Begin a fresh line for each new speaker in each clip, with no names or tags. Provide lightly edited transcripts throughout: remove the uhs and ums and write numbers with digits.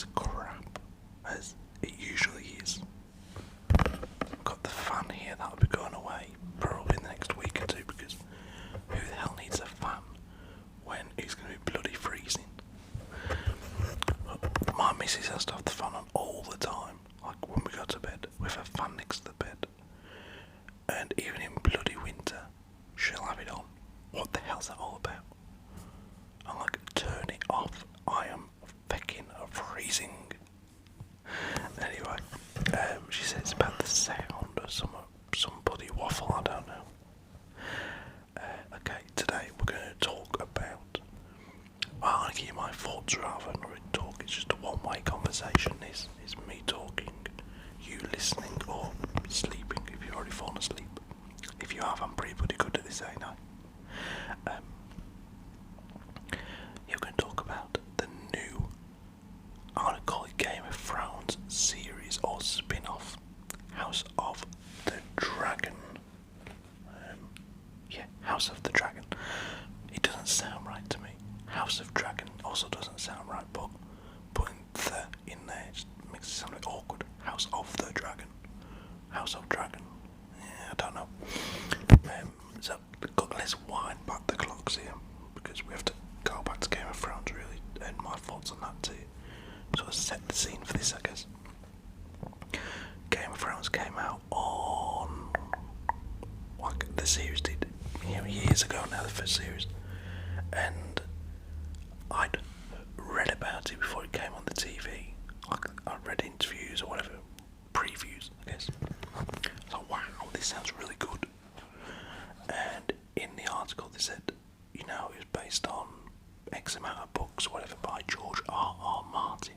as crap as it usually is. I've got the fan here that'll be going away probably in the next week or two because who the hell needs a fan when it's going to be bloody freezing? My missus has to have the fan on all the time, like when we go to bed with a fan next to the bed, and even in bloody winter she'll have it on. What the hell's that all about? I'm like, turn it off, I am fucking freezing. Anyway, she says it's about the sound of some bloody waffle, I don't know. Okay, today we're going to talk about, well, I'm going to give you my thoughts rather than really talk. It's just a one-way conversation. This is me talking, you listening or sleeping if you've already fallen asleep. If you have, I'm pretty good at this, ain't I? You're going to talk about the new, I'm going to call it Game of Thrones series or spin-off, House of the Dragon. House of the Dragon. It doesn't sound right to me. House of Dragon also doesn't sound right, but putting the in there just makes it sound a bit awkward. House of the Dragon. House of Dragon. Yeah, I don't know. So let's wind back the clocks here because we have to go back to Game of Thrones really, and my thoughts on that too. Sort of set the scene for this, I guess. Game of Thrones came out on, like the series did, years ago now, the first series, and I'd read about it before it came on the TV. Like I'd read interviews or whatever, previews, I guess. So wow, this sounds really good. And in the article they said, it was based on X amount of books, whatever, by George R.R. Martin.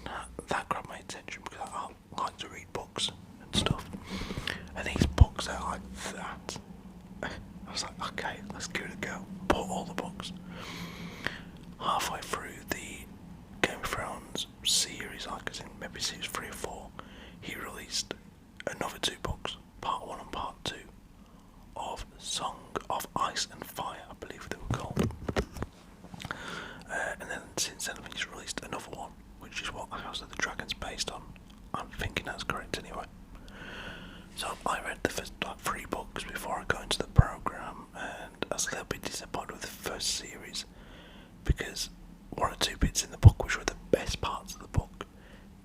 Now, that grabbed my attention because I like to read books and stuff. And these books are like that. I was like, okay, let's give it a go. Bought all the books. Halfway through the Game of Thrones series, like as in maybe series 3 or 4, he released another 2 books, part 1 and part 2, of Song of Ice and Fire, I believe they were called. And then since then he's released another one, which is what House of the Dragon's based on. I'm thinking that's correct anyway. So I read the first 3 books before I go into the programme, and I was a little bit disappointed with the first series because 1 or 2 bits in the book, which were the best parts of the book,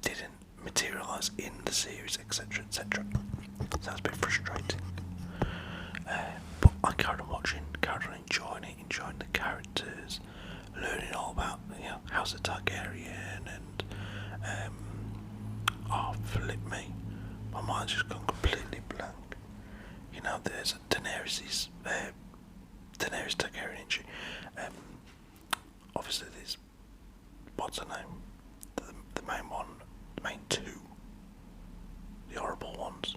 didn't materialise in the series, etc, etc. So that's a bit frustrating. But I carried on watching, carried on enjoying it, enjoying the characters, learning all about House of Targaryen, and flip me, my mind's just gone completely blank. There's Daenerys Targaryen, isn't she? Obviously there's, what's her name? The main one, the main 2, the horrible ones.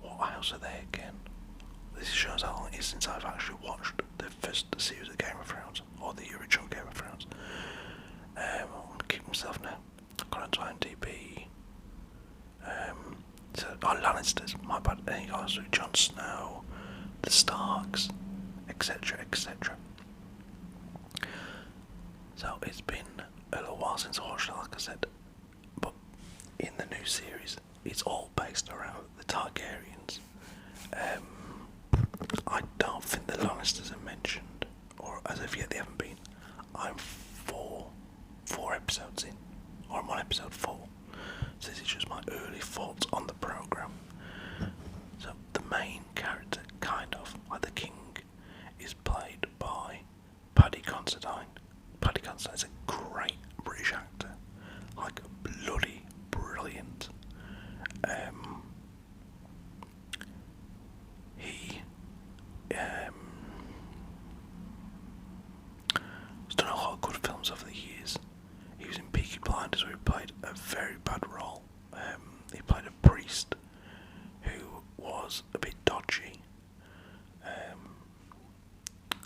What house are they again? This shows how long it is since I've actually watched the first series of Game of Thrones, or the original Game of Thrones. I'm going to keep myself now. I've got onto IMDb. Lannisters, my bad. Then you got Jon Snow, the Starks, etc, etc. So it's been a little while since I watched it, like I said. But in the new series, it's all based around the Targaryens. I don't think the Lannisters are mentioned, or as of yet they haven't been. I'm four episodes in, or I'm on episode 4. So this is just my early thoughts on the programme. So the main character, kind of like the king, is played by Paddy Considine. Paddy Considine is a great British actor, like bloody brilliant. He's done a lot of good films over the years. He was in Peaky Blinders where he played a very bad role. He played a priest who was a bit dodgy,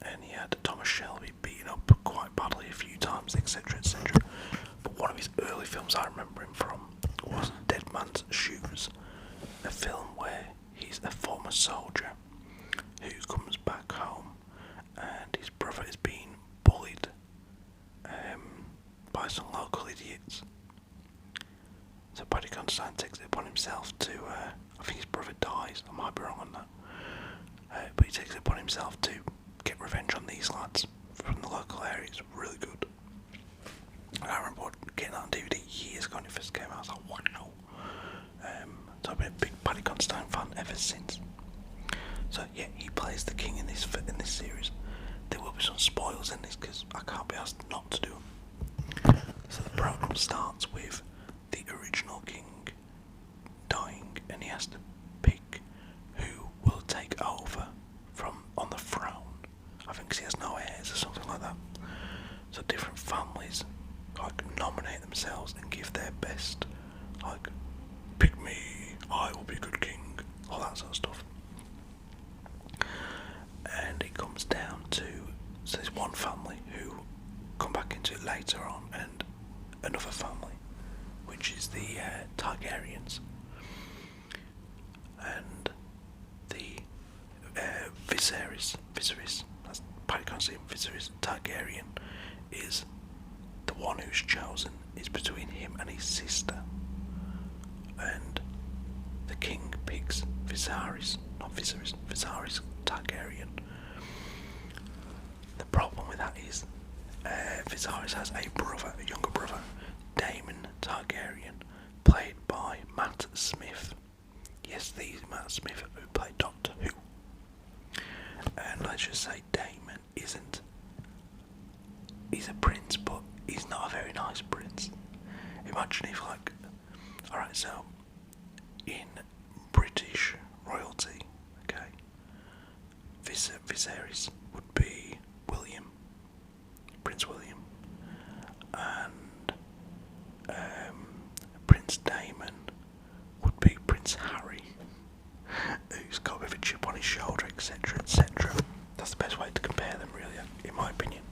and he had Thomas Shelby beaten up quite badly a few times, etc, etc. But one of his early films I remember him from was Dead Man's Shoes, a film where he's a former soldier who comes back home and his brother is being bullied by some local idiots. So Paddy Considine takes it upon himself to, I think his brother dies, I might be wrong on that, but he takes it upon himself to get revenge on these lads from the local area. It's really good. I remember getting that on DVD years ago when it first came out. I was like, wow. So I've been a big Paddy Considine fan ever since. So yeah, he plays the king in this series. There will be some spoilers in this because I can't be asked not to do them. So the program starts with the original king dying, and he has to pick who will take over from on the throne. I think 'cause he has no heirs or something like that. So different families like nominate themselves and give their best, like, pick me, I will be a good king, all that sort of stuff. And it comes down to, so there's one family who come back into it later on, and another family, which is the Targaryens, and the Viserys, that's Paddy Considine. Viserys Targaryen is the one who's chosen. Is between him and his sister, and the king picks Viserys Targaryen. The problem with that is Viserys has a younger brother, Daemon Targaryen, played by Matt Smith. Yes, the Matt Smith who played Doctor Who. And let's just say Daemon isn't. He's a prince, but he's not a very nice prince. Imagine if, like, alright, so in British royalty, okay, Viserys would be Prince William, and Prince Daemon would be Prince Harry, who's got a bit of a chip on his shoulder, etc., etc. That's the best way to compare them, really, in my opinion.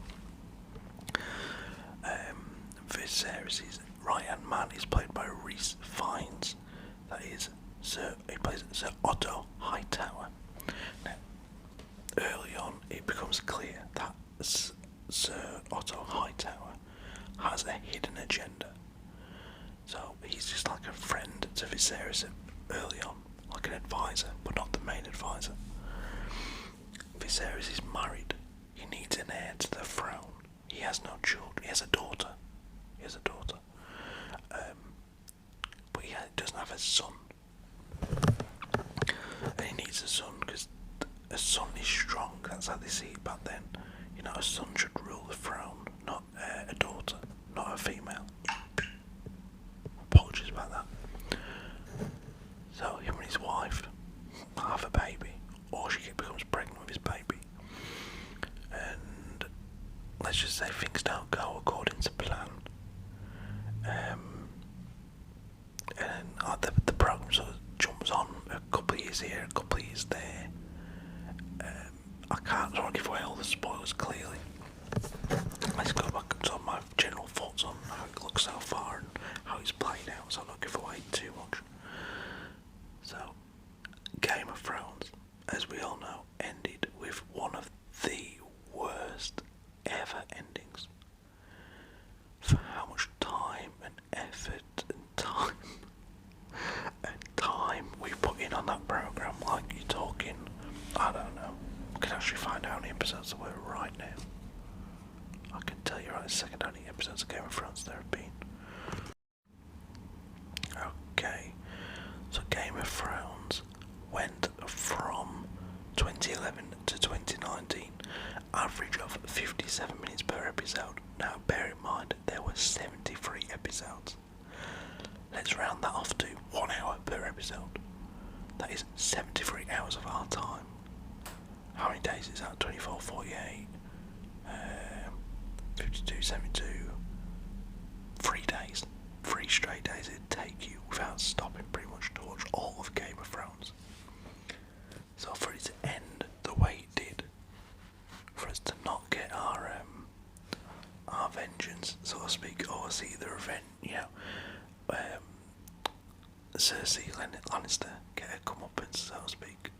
Viserys' right-hand man is played by Rhys Fiennes. That is, he plays Sir Otto Hightower. Now, early on, it becomes clear that Sir Otto Hightower has a hidden agenda. So he's just like a friend to Viserys early on, like an advisor, but not the main advisor. Viserys is married. He needs an heir to the throne. He has no children. He has a daughter. But he doesn't have a son. And he needs a son because a son is strong. That's how they see it back then. You know, a son should rule the throne, not a daughter, not a female. Apologies about that. So him and his wife have a baby, or she becomes pregnant with his baby. And let's just say things don't go according to plan. And the program sort of jumps on a couple of years here, a couple of years there. I don't want to give away all the spoilers clearly. Let's go back to my general thoughts on how it looks so far and how it's played out, so I'll not give away too much. So, Game of Thrones, as we all know, ended with one of the worst ever endings. For how much time and effort and time we put in on that programme, like you're talking, I don't know, we can actually find out how many episodes there were right now. I can tell you right this second how many episodes of Game of Thrones there have been. Okay, so Game of Thrones went from 2011 to 2019, average of 57 minutes per episode. Now bear in mind, there were 73 episodes. Let's round that off to 1 hour per episode. That is 73 hours of our time. How many days is that? 24, 48, 52, 72, 3 days. 3 straight days it'd take you without stopping pretty much to watch all of Game of Thrones. So for it to end the way it did, for us to not get our vengeance, so to speak, or see the revenge, Cersei Lannister get her comeuppance, so to speak,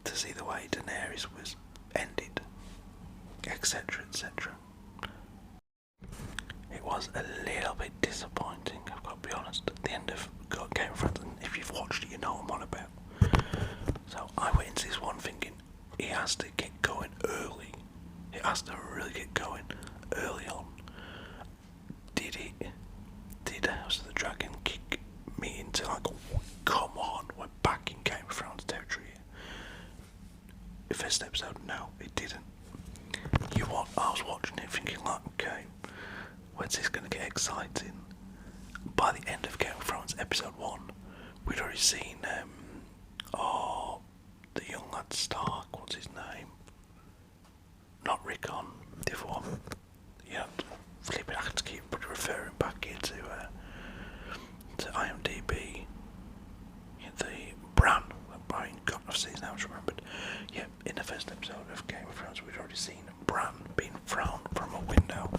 to see the way Daenerys was ended, etc., etc. was a little bit disappointing, I've got to be honest, at the end of Game of Thrones, and if you've watched it, you know what I'm on about. So I went into this one thinking, he has to get going early. It has to really get going early on. Did it? Did House of the Dragon kick me into like, come on, we're back in Game of Thrones territory here? The first episode, no, it didn't. I was watching it thinking like, okay, when's this going to get exciting? By the end of Game of Thrones episode 1, we'd already seen, the young lad Stark, what's his name? Not Rickon, the other one. Yeah, flipping, I have to keep referring back here to IMDb. Yeah, the Bran, God, I've seen his name, I remembered. Yeah, in the first episode of Game of Thrones, we'd already seen Bran being thrown from a window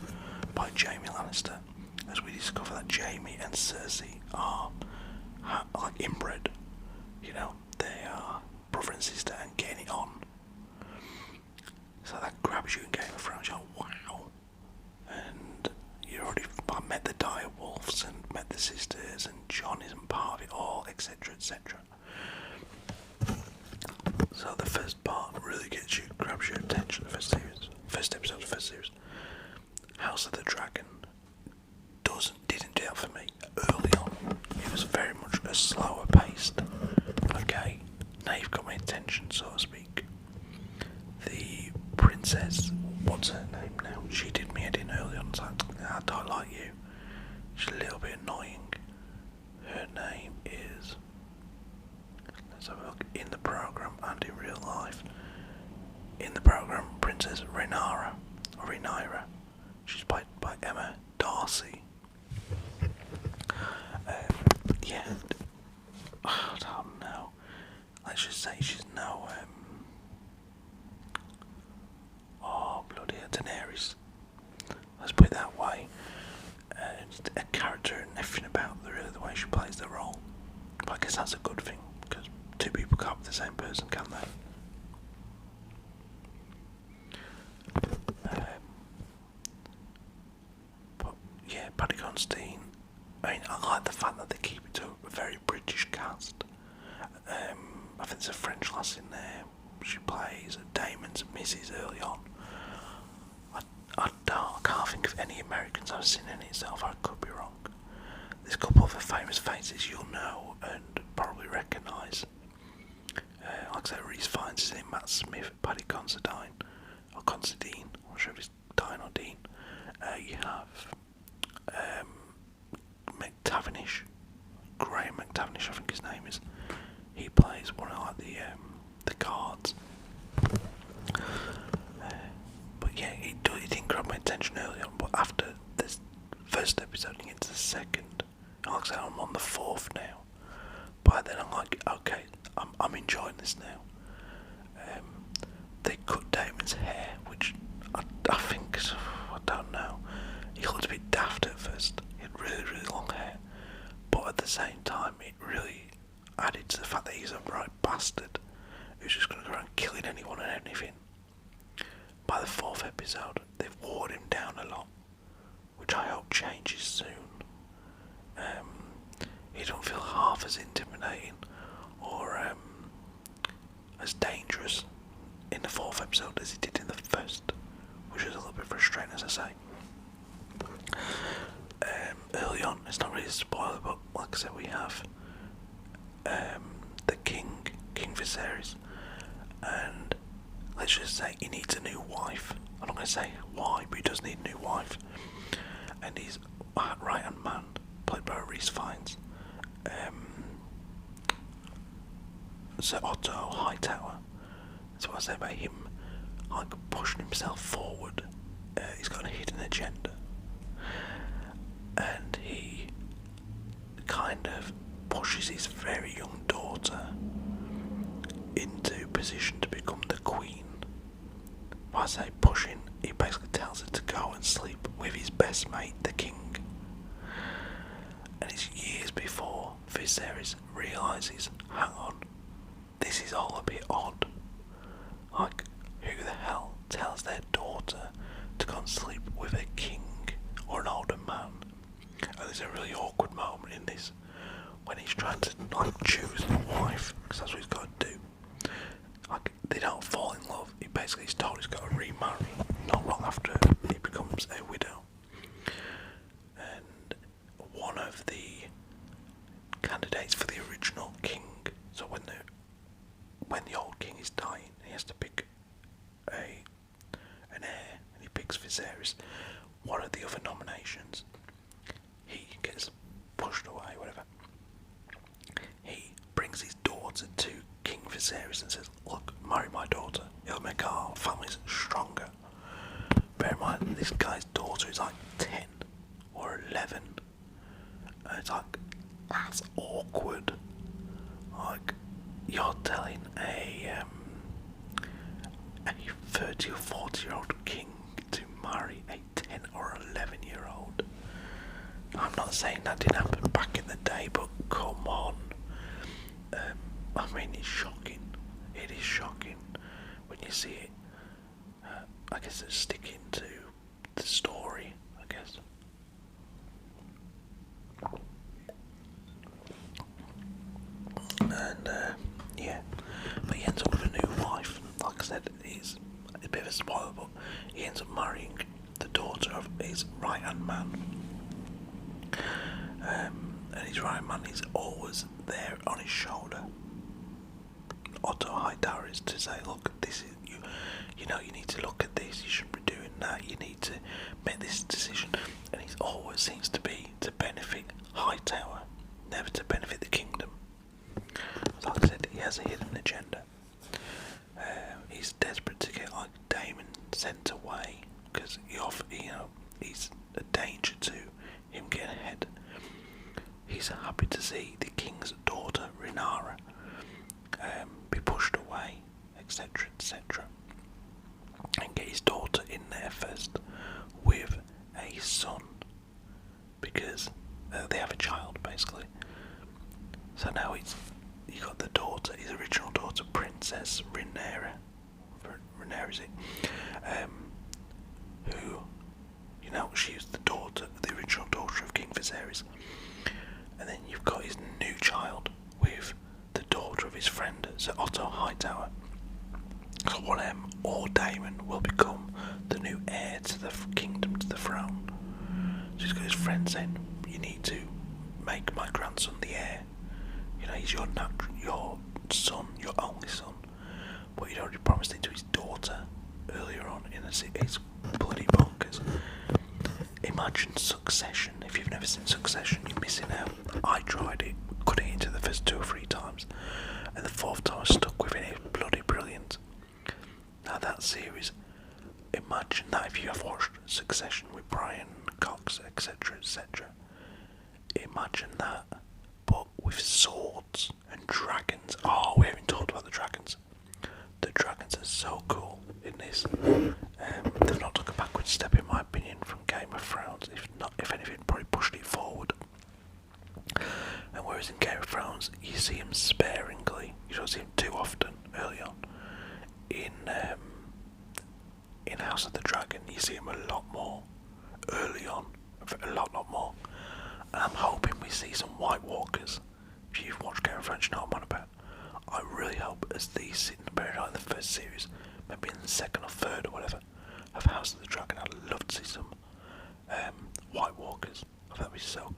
by Jaime Lannister, as we discover that Jaime and Cersei are like inbred. You know, they are brother and sister and getting it on. So that grabs you in Game of Thrones, you're like, wow. And you already met the dire wolves and met the sisters, and Jon isn't part of it all, etc, etc. So the first part really gets you, grabs your attention, the first episode of the first series. House of the Dragon didn't do that for me early on. It was very much a slower paced. Okay, now you've got my attention, so to speak. The princess, what's her name now? She did me head in early on, so I don't like you. She's a little bit annoying. Her name is, let's have a look, in the programme and in real life. In the programme, Princess Rhaenyra. She's played by Emma Darcy. Yeah, I don't know. Let's just say she's no, bloody hell, Daenerys. Let's put it that way. Just a character and everything about really the way she plays the role. But I guess that's a good thing, because two people can't be the same person, can they? But yeah, Paddy Considine. I mean, I like the fact that they keep it to a very British cast. I think there's a French lass in there. She plays Damon's Mrs. early on. I can't think of any Americans I've seen in it itself. I could be wrong. There's a couple of the famous faces you'll know and probably recognise. Like I say, Rhys Fiennes is in, Matt Smith, Paddy Considine, or Considine. I'm not sure if it's Dine or Dean. You have McTavish, Graham McTavish, I think his name is. He plays one of like the guards. But yeah, it didn't grab my attention early on. But after this first episode, and into the second, like I said, I'm on the fourth now. By then, I'm like, okay, I'm enjoying this now. They cut Damon's hair, which I think, I don't know. He looked a bit daft at first. He had really, really long hair. But at the same time, it really added to the fact that he's a right bastard who's just going to go around killing anyone and anything. By the fourth episode, they've watered him down a lot, which I hope changes soon. He don't feel half as intimidating or as dangerous in the fourth episode as he did in the first, which is a little bit frustrating, as I say. Early on, it's not really a spoiler, but like I said, we have the King Viserys, and let's just say he needs a new wife. I'm not going to say why, but he does need a new wife, and he's right-hand man, played by Rhys Fiennes. Sir Otto Hightower. That's what I say about him, like pushing himself forward. He's got a hidden agenda, and he kind of pushes his very young daughter into position to become the queen. When I say pushing, he basically tells her to go and sleep with his best mate, the king. And it's years before Viserys realises, hang on, this is all a bit odd. Like, who the hell tells their daughter to go and sleep with a king or an older man? there's a really awkward moment in this when he's trying to like choose a wife, because that's what he's got to do. Like, they don't fall in love. He basically is told he's got to remarry not long after he becomes a widow. And one of the candidates for the original king, so when the old king is dying, he has to pick an heir, and he picks Viserys. One of the other nominations, he gets pushed away, whatever. He brings his daughter to King Viserys and says, "Look, marry my daughter. It'll make our families stronger." Bear in mind, this guy's daughter is like 10 or 11. And it's like, that's awkward. Like, you're telling a 30 or 40-year-old king to marry a 10 or 11-year-old. I'm not saying that didn't happen back in the day, but come on. I mean, it's shocking. It is shocking when you see it. I guess it's sticking to the story, I guess. And yeah, but he ends up with a new wife. Like I said, it's a bit of a spoiler, but he ends up marrying the daughter of his right-hand man. And his right-hand man is always there on his shoulder. Otto Hightower is to say, look, this is you know, you need to look at this, you shouldn't be doing that, you need to make this decision. And he always seems to be to benefit Hightower, never to benefit the kingdom. Like I said, he has a hidden agenda. He's desperate to get like Daemon sent away because he's a danger to him getting ahead. He's happy to see the king's daughter Rhaenyra be pushed away, etc., etc., and get his daughter in there first with a son, because they have a child basically. So now you got the daughter, his original daughter, Princess Rhaenyra, is it? Who, she's the original daughter of King Viserys. And then you've got his new child with the daughter of his friend, Sir Otto Hightower. So one of them, or Daemon, will become the new heir to the kingdom, to the throne. So he's got his friend saying, you need to make my grandson the heir. He's your son, your only son. But he'd already promised it to his daughter earlier on in the city. It's bloody bonkers. Imagine Succession. If you've never seen Succession, you're missing out. I tried it, couldn't get into the first 2 or 3 times, and the 4th time I was stuck with it. It was bloody brilliant. Now that series, imagine that if you have watched Succession with Brian Cox, etc., etc. Imagine that, but with swords and dragons. Oh, we haven't talked about the dragons. The dragons are so cool in this. They've not took a backward step, in my opinion, from Game of Thrones. If anything, probably pushed it forward. And whereas in Game of Thrones, you see him sparingly, you don't see him too often early on. In House of the Dragon, you see him a lot more early on, a lot more. And I'm hoping we see some White Walkers. If you've watched Game of Thrones, you know what I'm on about. I really hope as these sit in the buried in the first series, maybe in the 2nd or 3rd or whatever, of House of the Dragon, I'd love to see some White Walkers. That'd be so